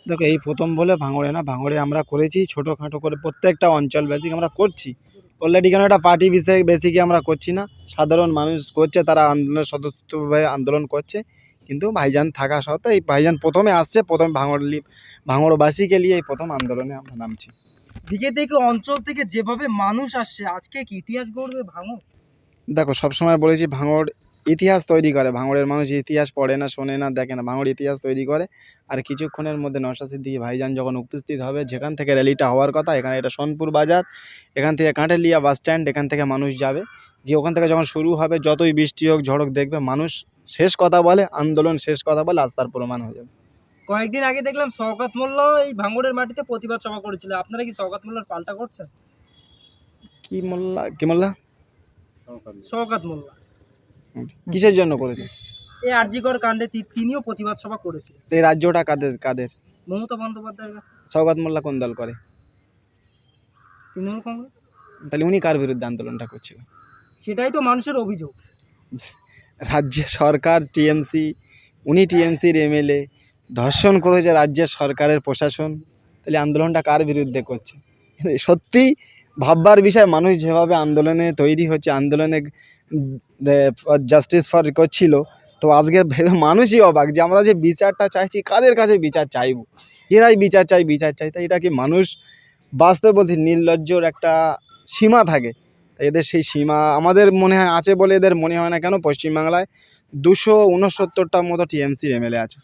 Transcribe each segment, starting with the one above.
দেখো এই প্রথম বলে ভাঙড়ে না, ভাঙড়ে আমরা করেছি ছোটোখাটো করে প্রত্যেকটা অঞ্চল বেসিক আমরা করছি অলরেডি। কেন একটা পার্টি বিষয়ে বেসিকে আমরা করছি না, সাধারণ মানুষ করছে, তারা আন্দোলনের সদস্যভাবে আন্দোলন করছে। কিন্তু ভাইজান থাকা সত্ত্বেও এই ভাইজান প্রথমে আসছে, প্রথম ভাঙড়বাসীকে নিয়ে এই প্রথম আন্দোলনে আমরা নামছি। দিকে দিকে অঞ্চল থেকে যেভাবে মানুষ আসছে, আজকে কি ইতিহাস গড়বে ভাঙড়? দেখো সবসময় বলেছি ভাঙড় ইতিহাস তৈরি করে, ভাঙড়ের মানুষ ইতিহাস পড়ে না, শোনে না, দেখে না, ভাঙড় ইতিহাস তৈরি করে। আর কিছুক্ষণের মধ্যে নওশাদ সিদ্দিকী ভাইজান যখন উপস্থিত হবে, যেখান থেকে র্যালিটা হওয়ার কথা, এখানে এটা সোনপুর বাজার, এখান থেকে কাঁঠালিয়া বাস স্ট্যান্ড, এখান থেকে মানুষ যাবে গিয়ে ওখান থেকে যখন শুরু হবে, যতই বৃষ্টি হোক ঝড় হোক, দেখবে মানুষ শেষ কথা বলে, আন্দোলন শেষ কথা বলে, আজ তার প্রমাণ হয়ে যাবে। কয়েকদিন আগে দেখলাম শওকত মোল্লা এই ভাঙড়ের মাটিতে প্রতিবাদ সভা করেছিল, আপনারা কি শওকত মোল্লার পাল্টা করছেন? কি মোল্লা? শওকত মোল্লা কিসের জন্য করেছে? এই আরজিকর কাণ্ডে তিনিও প্রতিবাদ সভা করেছিলেন। এই রাজ্যটা কাদের? মমতা বন্দ্যোপাধ্যায়ের কাছে। শওকত মোল্লা কোন দল করে? তৃণমূল কংগ্রেস। তাহলে উনি কার বিরুদ্ধে আন্দোলনটা করছিল? সেটাই তো মানুষের অভিযোগ। রাজ্য সরকার টিএমসি, উনি টিএমসির এমএলএ, ধর্ষণ করেছে রাজ্যের সরকারের প্রশাসন, তাহলে আন্দোলনটা কার বিরুদ্ধে করছে? সত্যি ভাববার বিষয়, মানুষ যেভাবে আন্দোলনে তৈরি হচ্ছে, আন্দোলনে জাস্টিস ফর করছিল, তো আজকের ভেবে মানুষই অবাক যে আমরা যে বিচারটা চাইছি, কাদের কাছে বিচার চাইব? এরাই বিচার চাই, তাই এটা কি মানুষ? বাস্তবে বলতে নির্লজ্জর একটা সীমা থাকে, তাই এদের সেই সীমা আমাদের মনে হয় আছে বলে এদের মনে হয় না। কেন পশ্চিমবাংলায় 269টার মতো টিএমসির এমএলএ আছে,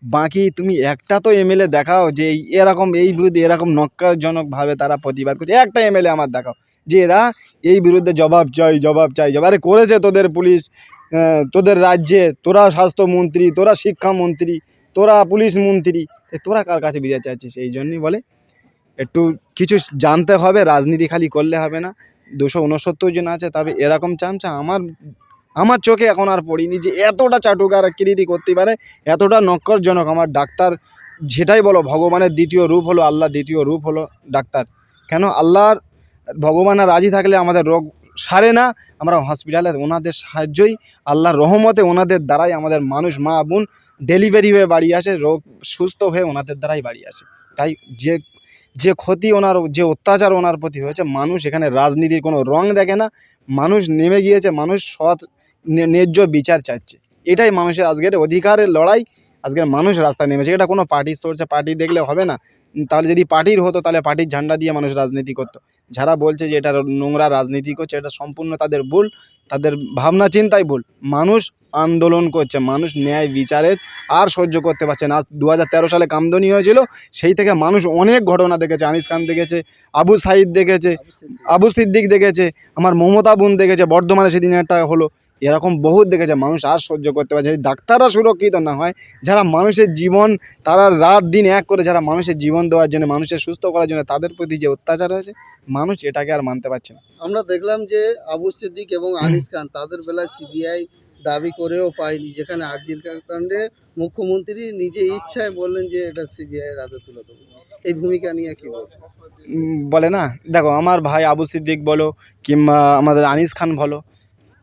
বাকি তুমি একটা তো এমএলএ দেখাও যে এই বিরুদ্ধে এরকম নক্কারজনকভাবে তারা প্রতিবাদ করছে, একটা এমএলএ আমার দেখাও যে এরা এই বিরুদ্ধে জবাব চাই। আরে করেছে তোদের পুলিশ, তোদের রাজ্যে, তোরা স্বাস্থ্যমন্ত্রী, তোরা শিক্ষামন্ত্রী, তোরা পুলিশ মন্ত্রী, তোরা কার কাছে বিচার চাইছিস? এই জন্যই বলে একটু কিছু জানতে হবে, রাজনীতি খালি করলে হবে না। 269 জন আছে, তবে এরকম চামচা আমার চোখে এখন আর পড়িনি যে এতটা চাটুকারকিরি করতে পারে, এতটা নক্করজনক। আমার ডাক্তার, যেটাই বলো, ভগবানের দ্বিতীয় রূপ হলো আল্লাহ, দ্বিতীয় রূপ হলো ডাক্তার। কেন ভগবানের রাজি থাকলে আমাদের রোগ সারে না, আমরা হসপিটালে ওনাদের সাহায্যই, আল্লাহর রহমতে ওনাদের দ্বারাই আমাদের মানুষ, মা বোন ডেলিভারি হয়ে বাড়ি আসে, রোগ সুস্থ হয়ে ওনাদের দ্বারাই বাড়ি আসে। তাই যে ক্ষতি ওনার, যে অত্যাচার ওনার প্রতি হয়েছে, মানুষ এখানে রাজনীতির কোনো রং দেখে না, মানুষ নেমে গিয়েছে, মানুষ সৎ ন্যায্য বিচার চাচ্ছে। এটাই মানুষের আজকের অধিকারের লড়াই, আজকের মানুষ রাস্তায় নেমেছে। এটা কোনো পার্টি সোর্সে, পার্টি দেখলে হবে না। তাহলে যদি পার্টির হতো, তাহলে পার্টির ঝান্ডা দিয়ে মানুষ রাজনীতি করতো। যারা বলছে যে এটা নোংরা রাজনীতি করছে, এটা সম্পূর্ণ তাদের ভুল, তাদের ভাবনা চিন্তাই ভুল। মানুষ আন্দোলন করছে, মানুষ ন্যায় বিচারের আর সহ্য করতে পারছে না। 2013 সালে কামদুনি হয়েছিল, সেই থেকে মানুষ অনেক ঘটনা দেখেছে, আনিস খান দেখেছে, আবু সাইদ দেখেছে, আবু সিদ্দিক দেখেছে, আমার মমতা বোন দেখেছে, বর্ধমানে সেদিন একটা হলো, এরকম বহুত দেখেছে। মানুষ আর সহ্য করতে পারছে। যদি ডাক্তাররা সুরক্ষিত না হয়, যারা মানুষের জীবন, তারা রাত দিন এক করে যারা মানুষের জীবন দেওয়ার জন্য, মানুষের সুস্থ করার জন্য, তাদের প্রতি যে অত্যাচার হয়েছে, মানুষ এটাকে আর মানতে পারছে না। আমরা দেখলাম যে আবু সিদ্দিক এবং আনিস খান তাদের বেলায় সিবিআই দাবি করেও পায়নি, যেখানে আরজির কাণ্ডে মুখ্যমন্ত্রী নিজে ইচ্ছায় বললেন যে এটা সিবিআই এর হাতে তুলে দেবো। এই ভূমিকা নিয়ে কি বলবেন? বলে না, দেখো আমার ভাই আবু সিদ্দিক বলো কিংবা আমাদের আনিস খান বলো,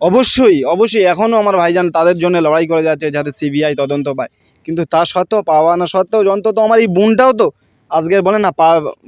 অবশ্যই এখনও আমার ভাইজান তাদের জন্য লড়াই করে যাচ্ছে যাতে সিবিআই তদন্ত পায়। কিন্তু তা সত্ত্বেও, পাওয়া না সত্ত্বেও, অন্তত আমার এই বোনটাও তো আজকের বলে না,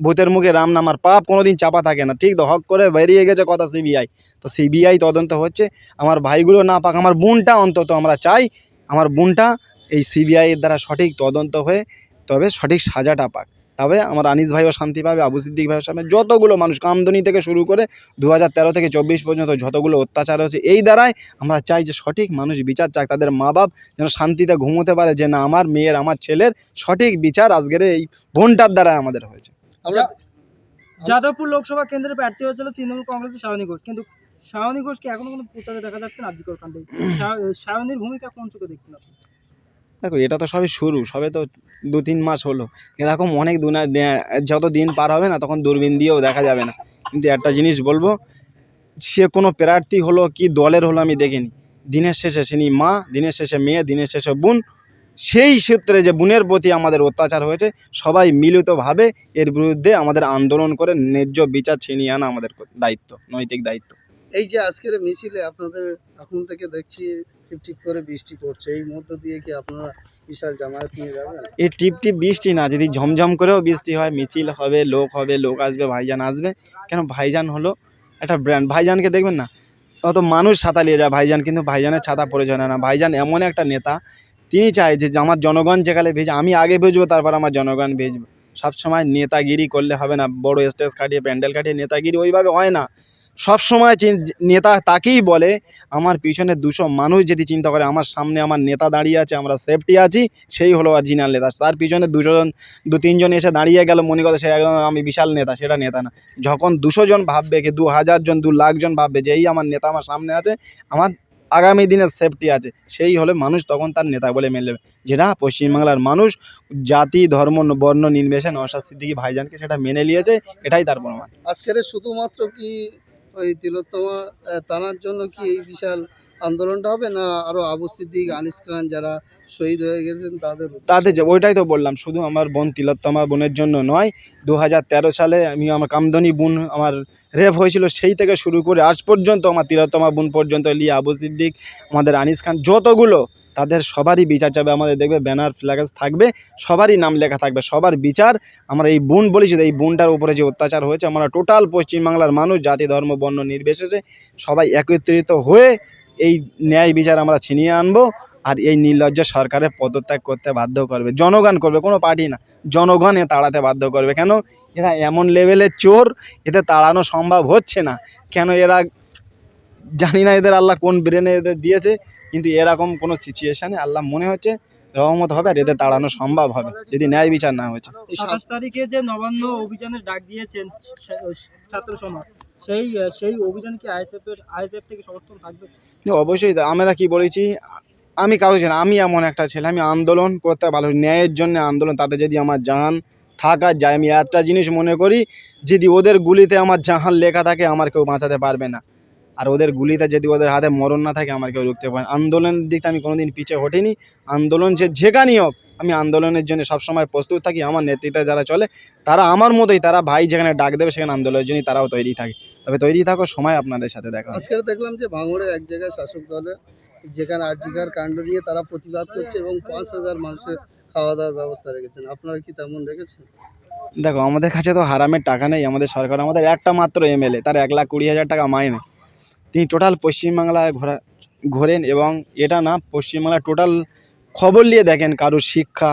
ভূতের মুখে রাম নামার পাপ কোনোদিন চাপা থাকে না। ঠিক তো, হক করে বেরিয়ে গেছে কথা সিবিআই, তো সিবিআই তদন্ত হচ্ছে। আমার ভাইগুলো না পাক, আমার বোনটা অন্তত আমরা চাই, আমার বোনটা এই সিবিআইয়ের দ্বারা সঠিক তদন্ত হয়ে তবে সঠিক সাজাটা পাক, তবে আমার আনিস ভাইও শান্তি পাবে, আবু সিদ্দিক ভাইও শান্তি। যতগুলো মানুষ কামদুনি থেকে শুরু করে 2013 থেকে 24 পর্যন্ত যতগুলো অত্যাচার হয়েছে, এই দ্বারাই আমরা চাই যে সঠিক মানুষ বিচার চাক, তাদের মা বাপ যেন শান্তিতে ঘুমোতে পারে যে না, আমার মেয়ের, আমার ছেলের সঠিক বিচার আজকের এই বোনটার দ্বারাই আমাদের হয়েছে। আমরা যাদবপুর লোকসভা কেন্দ্রে প্রার্থী হয়েছিল তৃণমূল কংগ্রেসের সায়নী ঘোষ, কিন্তু সায়নী ঘোষকে এখনো কোনো প্রচারে দেখা যাচ্ছে না আরজিকর কাণ্ডে। সায়নীর ভূমিকা কোন চোখে দেখছেন আপনি? দেখো এটা তো সবই শুরু, সবে তো 2-3 মাস হলো, এরকম অনেক যত দিন পার হবে না, তখন দূরবীন দিয়েও দেখা যাবে না। কিন্তু একটা জিনিস বলবো, সে কোনো প্রার্থী হলো কি দলের হলো আমি দেখিনি, দিনের শেষে তিনি মা, দিনের শেষে মেয়ে, দিনের শেষে বোন। সেই সূত্রে যে বোনের প্রতি আমাদের অত্যাচার হয়েছে, সবাই মিলিতভাবে এর বিরুদ্ধে আমাদের আন্দোলন করে ন্যায্য বিচার ছিনিয়ে আনা আমাদের দায়িত্ব, নৈতিক দায়িত্ব। এই যে আজকের মিছিলে আপনাদের এখন থেকে দেখছি টিপ করে বৃষ্টি পড়ছে, এই মধ্য দিয়ে কি আপনারা বিশাল জামায়াত নিয়ে যাবেন? এই টিপ টিপ বৃষ্টি না, যদি ঝমঝম করেও বৃষ্টি হয়, মিছিল হবে, লোক আসবে, ভাইজান আসবে। কেন, ভাইজান হলো একটা ব্র্যান্ড। ভাইজানকে দেখবেন না, অত মানুষ ছাতা নিয়ে যায় ভাইজান, কিন্তু ভাইজানের ছাতা প্রয়োজন হয় না। ভাইজান এমন একটা নেতা, তিনি চায় যে আমার জনগণ যেখানে ভেজে আমি আগে ভেজবো, তারপর আমার জনগণ ভেজবো। সবসময় নেতাগিরি করলে হবে না, বড় স্টেজ কাটিয়ে প্যান্ডেল কাটিয়ে নেতাগিরি ওইভাবে হয় না। সবসময় নেতা তাকেই বলে, আমার পিছনে 200 মানুষ যদি চিন্তা করে আমার সামনে আমার নেতা দাঁড়িয়ে আছে, আমরা সেফটি আছি, সেই হলো অরিজিনাল নেতা। তার পিছনে 200 জন 2-3 জন এসে দাঁড়িয়ে গেল, মনে করে সে একদম আমি বিশাল নেতা, সেটা নেতা না। যখন 200 জন ভাববে, কি 2000 জন 2 লাখ জন ভাববে যে এই আমার নেতা আমার সামনে আছে, আমার আগামী দিনের সেফটি আছে, সেই হলে মানুষ তখন তার নেতা বলে মেনে নেবে। যেটা পশ্চিমবাংলার মানুষ জাতি ধর্ম বর্ণ নির্বিশেষে নওশাদ সিদ্দিকী ভাইজানকে সেটা মেনে নিয়েছে, এটাই তার প্রমাণ। আজকের শুধুমাত্র কি ওই তিলোত্তমা টানার জন্য কি এই বিশাল আন্দোলনটা হবে, না আরো আবু সিদ্দিক, আনিস খান যারা শহীদ হয়ে গেছেন তাদের যে ওইটাই তো বললাম, শুধু আমার বোন তিলোত্তমা বোনের জন্য নয়, 2013 সালে আমার কামদনি বোন আমার রেপ হয়েছিল, সেই থেকে শুরু করে আজ পর্যন্ত আমার তিলোত্তমা বোন পর্যন্ত, লিয়া, আবু সিদ্দিক, আমাদের আনিস খান, যতগুলো, তাদের সবারই বিচার চাবে। আমাদের দেখবে ব্যানার ফ্ল্যাগস থাকবে, সবারই নাম লেখা থাকবে, সবার বিচার। আমরা এই বোন বলেছি, এই বোনটার উপরে যে অত্যাচার হয়েছে, আমরা টোটাল পশ্চিমবাংলার মানুষ জাতি ধর্ম বর্ণ নির্বিশেষে সবাই একত্রিত হয়ে এই ন্যায় বিচার আমরা ছিনিয়ে আনবো। আর এই নির্লজ্জ সরকারের পদত্যাগ করতে বাধ্য করবে, জনগণ করবে, কোনো পার্টি না, জনগণ এ তাড়াতে বাধ্য করবে। কেন, এরা এমন লেভেলের চোর, এতে তাড়ানো সম্ভব হচ্ছে না। কেন, এরা জানি না এদের আল্লাহ কোন ব্রেনে এদের দিয়েছে, কিন্তু এরকম কোনো সিচুয়েশানে আল্লাহ মনে হচ্ছে রহমত হবে, আর এদের তাড়ানো সম্ভব হবে যদি ন্যায় বিচার না হয়েছে। 27 তারিখে যে নবান্ন অভিযানের ডাক দিয়েছেন ছাত্র সমাজ, সেই অভিযান কি আইএসএফ থেকে সমর্থন থাকবে? অবশ্যই আমরা কি বলেছি, আমি কাউকে চাই না, আমি এমন একটা ছেলে, আমি আন্দোলন করতে ভালো, ন্যায়ের জন্য আন্দোলন, তাতে যদি আমার জান থাকা যায়, আমি একটা জিনিস মনে করি, যদি ওদের গুলিতে আমার জাহান লেখা থাকে, আমার কেউ বাঁচাতে পারবে না। আর ওদের গুলিতে যদি ওদের হাতে মরণ না থাকে, আমার কেউ রুখতে পারে না। আন্দোলনের দিক থেকে আমি কোনোদিন পিছিয়ে হটিনি। আন্দোলন যেখানেই হোক, আমি আন্দোলনের জন্য সবসময় প্রস্তুত থাকি। আমার নেতৃত্বে যারা চলে, তারা আমার মতোই, তারা ভাই যেখানে ডাক দেবে সেখানে আন্দোলনের জন্য তারাও তৈরি থাকে। তবে তৈরি থাকো, সময় আপনাদের সাথে দেখা হবে। আজকে দেখলাম যে ভাঙড়ে এক জায়গায় শাসক দলের, যেখানে আরজিকার কাণ্ড নিয়ে তারা প্রতিবাদ করছে এবং 5,000 মানুষের খাওয়া দাওয়ার ব্যবস্থা রেখেছেন, আপনারা কি তেমন রেখেছেন? দেখো, আমাদের কাছে তো হারামের টাকা নেই, আমাদের সরকার, আমাদের একটা মাত্র এমএলএ, তার 1,20,000 টাকা মাইনে, তিনি টোটাল পশ্চিমবাংলায় ঘোরেন। এবং এটা না, পশ্চিমবাংলার টোটাল খবর নিয়ে দেখেন, কারুর শিক্ষা,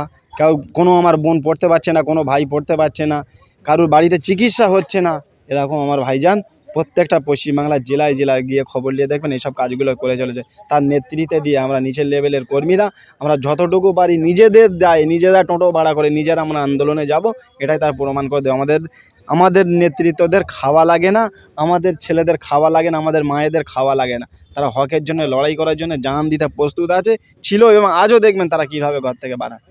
কোনো আমার বোন পড়তে পারছে না, কোনো ভাই পড়তে পারছে না, কারুর বাড়িতে চিকিৎসা হচ্ছে না, এরকম আমার ভাইজান প্রত্যেকটা পশ্চিমবাংলার জেলায় জেলায় গিয়ে খবর নিয়ে দেখবেন এইসব কাজগুলো করে চলেছে। তার নেতৃত্বে দিয়ে আমরা নিচের লেভেলের কর্মীরা, আমরা যতটুকু পারি নিজেদের দায়, নিজেরা টোটো ভাড়া করে নিজেরা আমরা আন্দোলনে যাব, এটাই তার প্রমাণ করে দেয়। আমাদের নেতৃত্বদের খাওয়া লাগে না, আমাদের ছেলেদের খাওয়া লাগে না, আমাদের মায়েদের খাওয়া লাগে না। তারা হকের জন্য লড়াই করার জন্য জান দিতে প্রস্তুত আছে, ছিল এবং আজও দেখবেন তারা কীভাবে ঘর থেকে বাড়ায়।